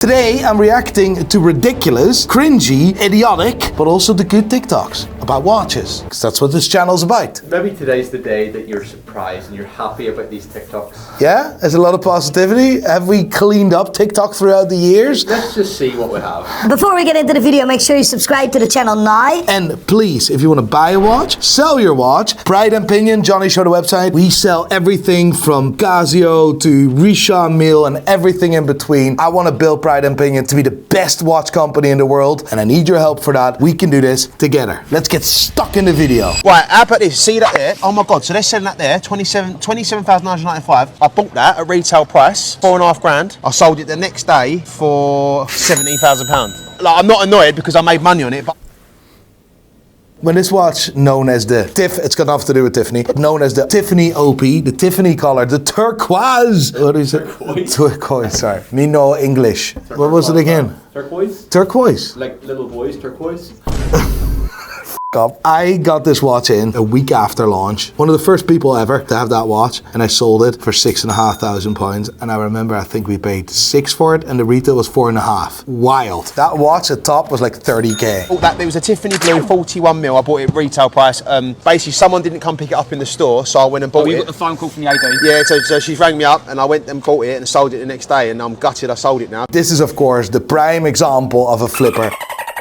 Today I'm reacting to ridiculous, cringy, idiotic, but also the good TikToks about watches. Because that's what this channel's about. Maybe today's the day that you're surprised and you're happy about these TikToks. Yeah, there's a lot of positivity. Have we cleaned up TikTok throughout the years? Let's just see what we have. Before we get into the video, make sure you subscribe to the channel now. And please, if you want to buy a watch, sell your watch, Pride and Pinion, Johnny Show the website. We sell everything from Casio to Richard Mille and everything in between. I want to build Pride and Pinion to be the best watch company in the world, and I need your help for that. We can do this together. Let's get stuck in the video. Right, how about this? See that there? Oh my God, so they're selling that there, 27,995. I bought that at retail price, 4.5 grand. I sold it the next day for £17,000. Like, I'm not annoyed because I made money on it, but When this watch, known as the it's got nothing to do with Tiffany, known as the Tiffany OP, the Tiffany color, the turquoise. What is it? Turquoise, sorry. Me no English. What was it again? Turquoise? Turquoise. Like little boys, turquoise? Up. I got this watch in a week after launch. One of the first people ever to have that watch, and I sold it for £6,500. And I remember, I think we paid £6 for it, and the retail was £4.5. Wild. That watch at top was like 30k. oh, that there was a Tiffany blue 41 mil. I bought it at retail price. Basically, someone didn't come pick it up in the store, so I went and bought it. You got the phone call from the AD? Yeah, so she rang me up, and I went and bought it and sold it the next day, and I'm gutted I sold it now. This is, of course, the prime example of a flipper.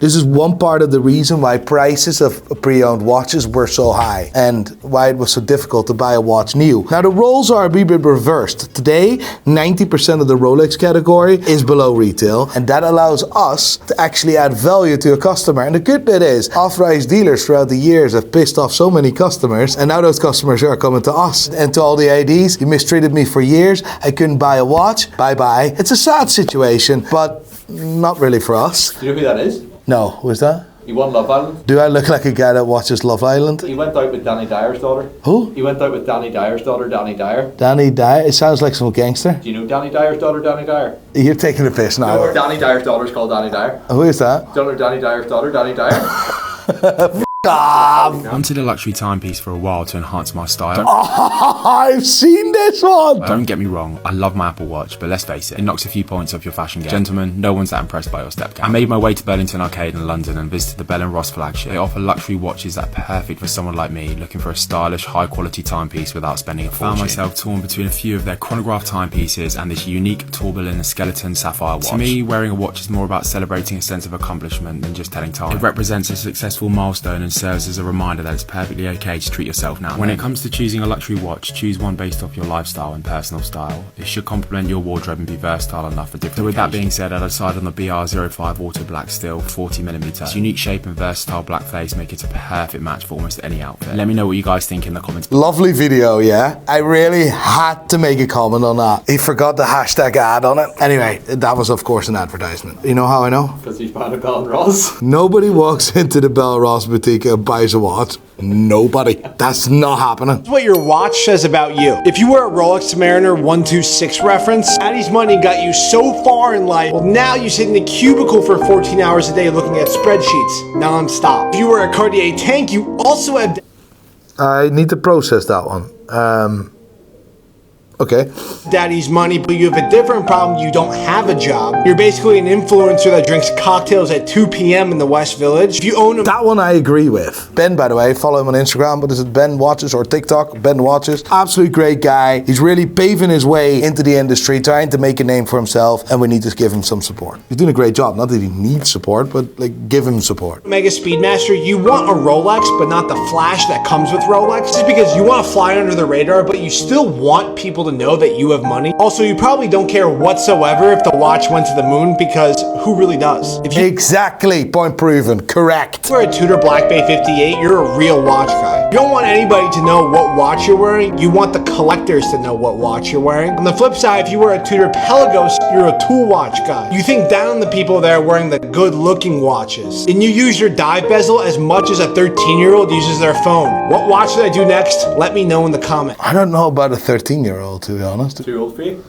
This is one part of the reason why prices of pre-owned watches were so high and why it was so difficult to buy a watch new. Now the roles are a wee bit reversed. Today, 90% of the Rolex category is below retail, and that allows us to actually add value to a customer. And the good bit is, authorized dealers throughout the years have pissed off so many customers, and now those customers are coming to us. And to all the IDs, you mistreated me for years, I couldn't buy a watch, bye-bye. It's a sad situation, but not really for us. Do you know who that is? No, who's that? He won Love Island. Do I look like a guy that watches Love Island? He went out with Danny Dyer's daughter. Who? He went out with Danny Dyer's daughter, Danny Dyer. Danny Dyer? It sounds like some gangster. Do you know Danny Dyer's daughter, Danny Dyer? You're taking the piss now. No, Danny Dyer's daughter's called Danny Dyer. Who is that? Don't know Danny Dyer's daughter, Danny Dyer? Ah, I wanted a luxury timepiece for a while to enhance my style. I've seen this one! Don't get me wrong, I love my Apple Watch, but let's face it knocks a few points off your fashion game. Gentlemen, no one's that impressed by your step game. I made my way to Burlington Arcade in London and visited the Bell & Ross flagship. They offer luxury watches that are perfect for someone like me, looking for a stylish, high-quality timepiece without spending a fortune. I found myself torn between a few of their chronograph timepieces and this unique tourbillon skeleton sapphire watch. To me, wearing a watch is more about celebrating a sense of accomplishment than just telling time. It represents a successful milestone and serves as a reminder that it's perfectly okay to treat yourself now. When it comes to choosing a luxury watch, choose one based off your lifestyle and personal style. It should complement your wardrobe and be versatile enough for different occasions. With that being said, I decided on the BR05 Auto Black Steel 40mm. Its unique shape and versatile black face make it a perfect match for almost any outfit. Let me know what you guys think in the comments. Lovely video, yeah? I really had to make a comment on that. He forgot the hashtag ad on it. Anyway, that was of course an advertisement. You know how I know? Because he's buying a Bell & Ross. Nobody walks into the Bell & Ross boutique and buys a watch. Nobody. That's not happening. What your watch says about you. If you were a Rolex Mariner 126 reference, Addy's money got you so far in life, well now you sit in a cubicle for 14 hours a day looking at spreadsheets non-stop. If you were a Cartier tank, you also have I need to process that one. Okay. Daddy's money, but you have a different problem. You don't have a job. You're basically an influencer that drinks cocktails at 2 p.m. in the West Village. If you own a... That one I agree with. Ben, by the way, follow him on Instagram, but is it Ben Watches or TikTok? Ben Watches. Absolute great guy. He's really paving his way into the industry, trying to make a name for himself, and we need to give him some support. He's doing a great job. Not that he needs support, but like give him support. Mega Speedmaster, you want a Rolex, but not the flash that comes with Rolex. Just because you want to fly under the radar, but you still want people to know that you have money. Also, you probably don't care whatsoever if the watch went to the moon, because who really does? If you Exactly. Point proven. Correct. wear a Tudor Black Bay 58, you're a real watch guy. You don't want anybody to know what watch you're wearing. You want the collectors to know what watch you're wearing. On the flip side, if you wear a Tudor Pelagos, you're a tool watch guy. You think down on the people that are wearing the good-looking watches. And you use your dive bezel as much as a 13-year-old uses their phone. What watch should I do next? Let me know in the comments. I don't know about a 13-year-old, to be honest. Too old for you?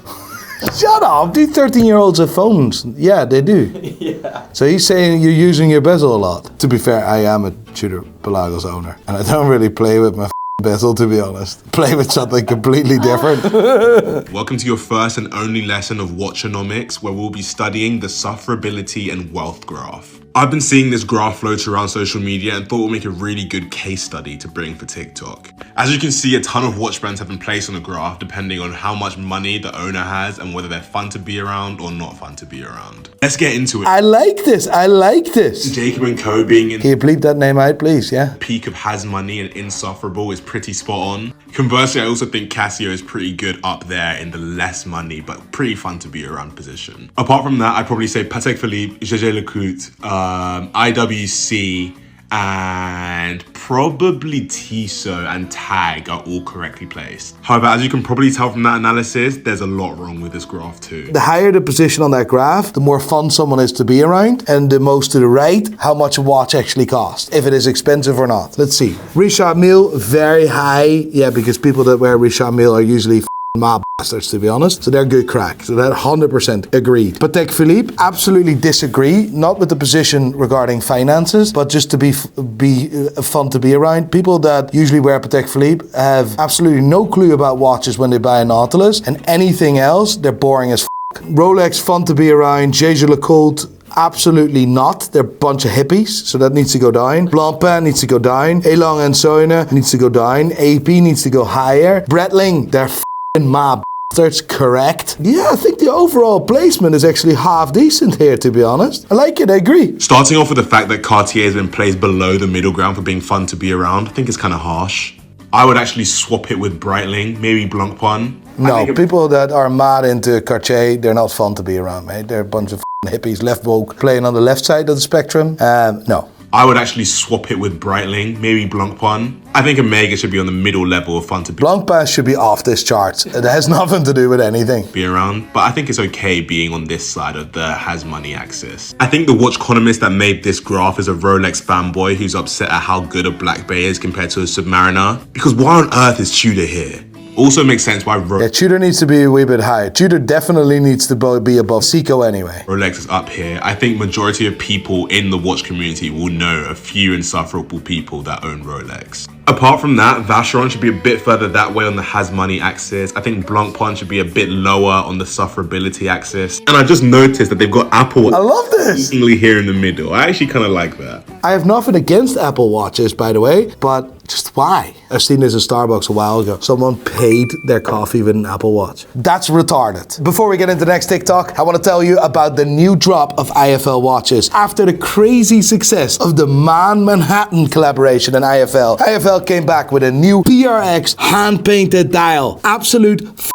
Shut up. Do 13-year-olds have phones? Yeah, they do. Yeah. So he's saying you're using your bezel a lot. To be fair, I am a Tudor Pelagos owner, and I don't really play with my dismissal, to be honest. Play with something completely different. Welcome to your first and only lesson of Watchonomics, where we'll be studying the sufferability and wealth graph. I've been seeing this graph float around social media and thought it would make a really good case study to bring for TikTok. As you can see, a ton of watch brands have been placed on the graph depending on how much money the owner has and whether they're fun to be around or not fun to be around. Let's get into it. I like this. I like this. Jacob & Co. being in Can you bleep that name out, please? Yeah. peak of has money and insufferable is pretty spot on. Conversely, I also think Casio is pretty good up there in the less money but pretty fun to be around position. Apart from that, I'd probably say Patek Philippe, Jaeger LeCoultre, IWC, and probably Tissot and Tag are all correctly placed. However, as you can probably tell from that analysis, there's a lot wrong with this graph too. The higher the position on that graph, the more fun someone is to be around, and the most to the right, how much a watch actually costs, if it is expensive or not. Let's see. Richard Mille, very high. Yeah, because people that wear Richard Mille are usually mob bastards, to be honest. So they're good crack. So that 100% agreed. Patek Philippe, absolutely disagree. Not with the position regarding finances, but just to be fun to be around. People that usually wear Patek Philippe have absolutely no clue about watches when they buy a Nautilus, and anything else, they're boring as f***. Rolex, fun to be around. Jaeger LeCoultre, absolutely not. They're a bunch of hippies, so that needs to go down. Blancpain needs to go down. Elong and Soine needs to go down. AP needs to go higher. Breitling, they're my bastards, correct. Yeah, I think the overall placement is actually half decent here, to be honest. I like it, I agree. Starting off with the fact that Cartier has been placed below the middle ground for being fun to be around, I think it's kind of harsh. I would actually swap it with Breitling, maybe Blancpain. No, people that are mad into Cartier, they're not fun to be around, mate. They're a bunch of hippies, left woke, playing on the left side of the spectrum. No. I would actually swap it with Breitling, maybe Blancpain. I think Omega should be on the middle level of fun to Blancpain should be off this chart. It has nothing to do with anything. be around, but I think it's okay being on this side of the has money axis. I think the watch economist that made this graph is a Rolex fanboy who's upset at how good a Black Bay is compared to a Submariner, because why on earth is Tudor here? Also makes sense why Yeah, Tudor needs to be a wee bit higher. Tudor definitely needs to be above Seiko anyway. Rolex is up here. I think majority of people in the watch community will know a few insufferable people that own Rolex. Apart from that, Vacheron should be a bit further that way on the has money axis. I think Blancpain should be a bit lower on the sufferability axis. And I just noticed that they've got Apple I love this! here in the middle. I actually kind of like that. I have nothing against Apple Watches, by the way, but just why? I've seen this in Starbucks a while ago. Someone paid their coffee with an Apple Watch. That's retarded. Before we get into the next TikTok, I want to tell you about the new drop of IFL watches. After the crazy success of the Man Manhattan collaboration in IFL, IFL came back with a new PRX hand-painted dial. Absolute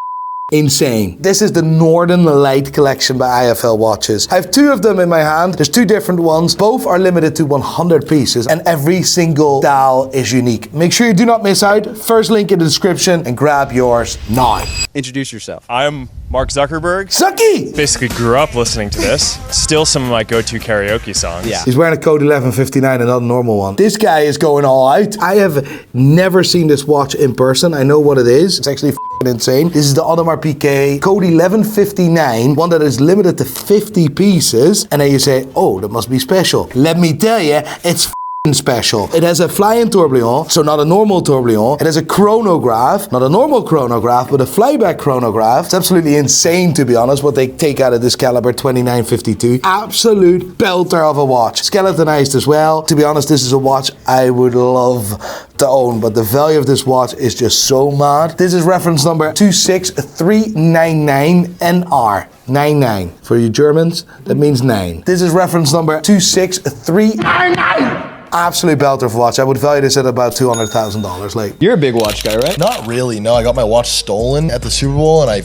insane. This is the Northern Light collection by IFL watches. I have two of them in my hand. There's two different ones. Both are limited to 100 pieces and every single dial is unique. Make sure you do not miss out. First link in the description and grab yours now. Introduce yourself. I'm Mark Zuckerberg. Sucky! Basically grew up listening to this. Still some of my go-to karaoke songs. Yeah. He's wearing a Code 1159 and not a normal one. This guy is going all out. I have never seen this watch in person. I know what it is. It's actually insane. This is the Audemars Piguet Code 1159, one that is limited to 50 pieces. And then you say, oh, that must be special. Let me tell you, it's special. It has a fly-in tourbillon, so not a normal tourbillon. It has a chronograph, not a normal chronograph, but a flyback chronograph. It's absolutely insane, to be honest, what they take out of this caliber 2952. Absolute belter of a watch. Skeletonized as well. To be honest, this is a watch I would love to own, but the value of this watch is just so mad. This is reference number 26399NR. 99. For you Germans, that means 9. This is reference number 26399. Absolute belter of a watch. I would value this at about $200,000. Like, you're a big watch guy, right? Not really, no. I got my watch stolen at the Super Bowl and I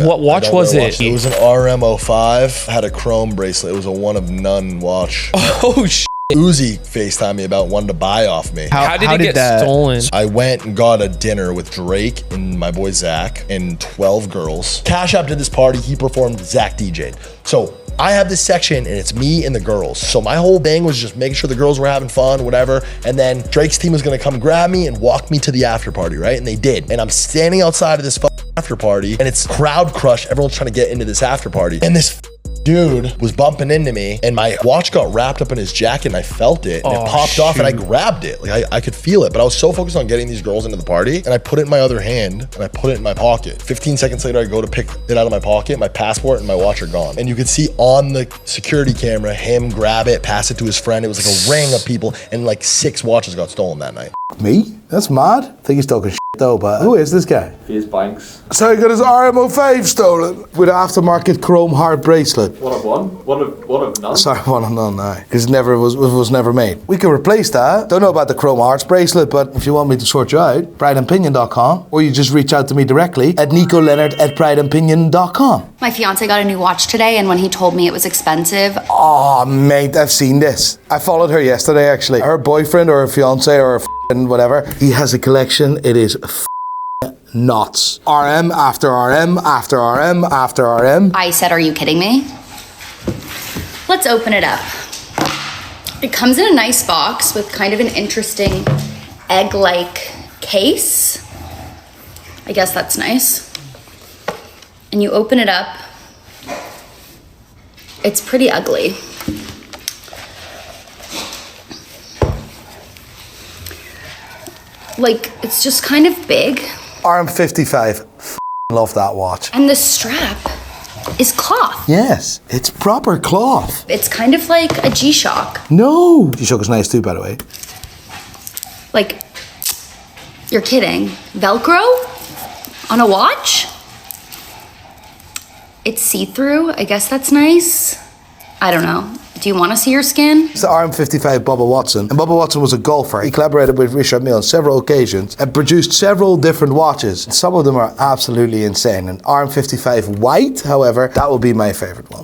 what watch was it? It was an RM05. Had a chrome bracelet. It was a one of none watch. Oh, shit. Uzi FaceTimed me about wanting to buy off me. How did it get stolen? I went and got a dinner with Drake and my boy Zach and 12 girls. Cash App did this party. He performed, Zach DJ'd. So I have this section and it's me and the girls. So my whole thing was just making sure the girls were having fun, whatever. And then Drake's team was gonna come grab me and walk me to the after party, right? And they did. And I'm standing outside of this after party and it's crowd crush. Everyone's trying to get into this after party. And this dude was bumping into me and my watch got wrapped up in his jacket and I felt it and it popped off and I grabbed it. Like I could feel it, but I was so focused on getting these girls into the party and I put it in my other hand and I put it in my pocket. 15 seconds later, I go to pick it out of my pocket, my passport and my watch are gone. And you could see on the security camera, him grab it, pass it to his friend. It was like a ring of people and like 6 watches got stolen that night. Me? That's mad. I think he's talking shit though, but who is this guy? His banks. So he got his RMO5 stolen with an aftermarket chrome heart bracelet. One of one. One of none. Sorry, one of none now, because it was never made. We can replace that. Don't know about the chrome hearts bracelet, but if you want me to sort you out, prideandpinion.com, or you just reach out to me directly at nicoleonard@prideandpinion.com. My fiance got a new watch today, and when he told me it was expensive, Oh, mate, I've seen this. I followed her yesterday, actually. Her boyfriend or her fiance or whatever, he has a collection. It is nuts. RM after RM after RM after RM. I said, "Are you kidding me?" Let's open it up. It comes in a nice box with kind of an interesting egg-like case. I guess that's nice. And you open it up. It's pretty ugly. Like, it's just kind of big. RM55. Love that watch. And the strap is cloth. Yes, it's proper cloth. It's kind of like a G-Shock. No. G-Shock is nice too, by the way. Like, you're kidding. Velcro on a watch? It's see-through. I guess that's nice. I don't know. Do you want to see your skin? It's the RM55 Bubba Watson. And Bubba Watson was a golfer. He collaborated with Richard Mille on several occasions and produced several different watches. Some of them are absolutely insane. And RM55 white, however, that will be my favorite one.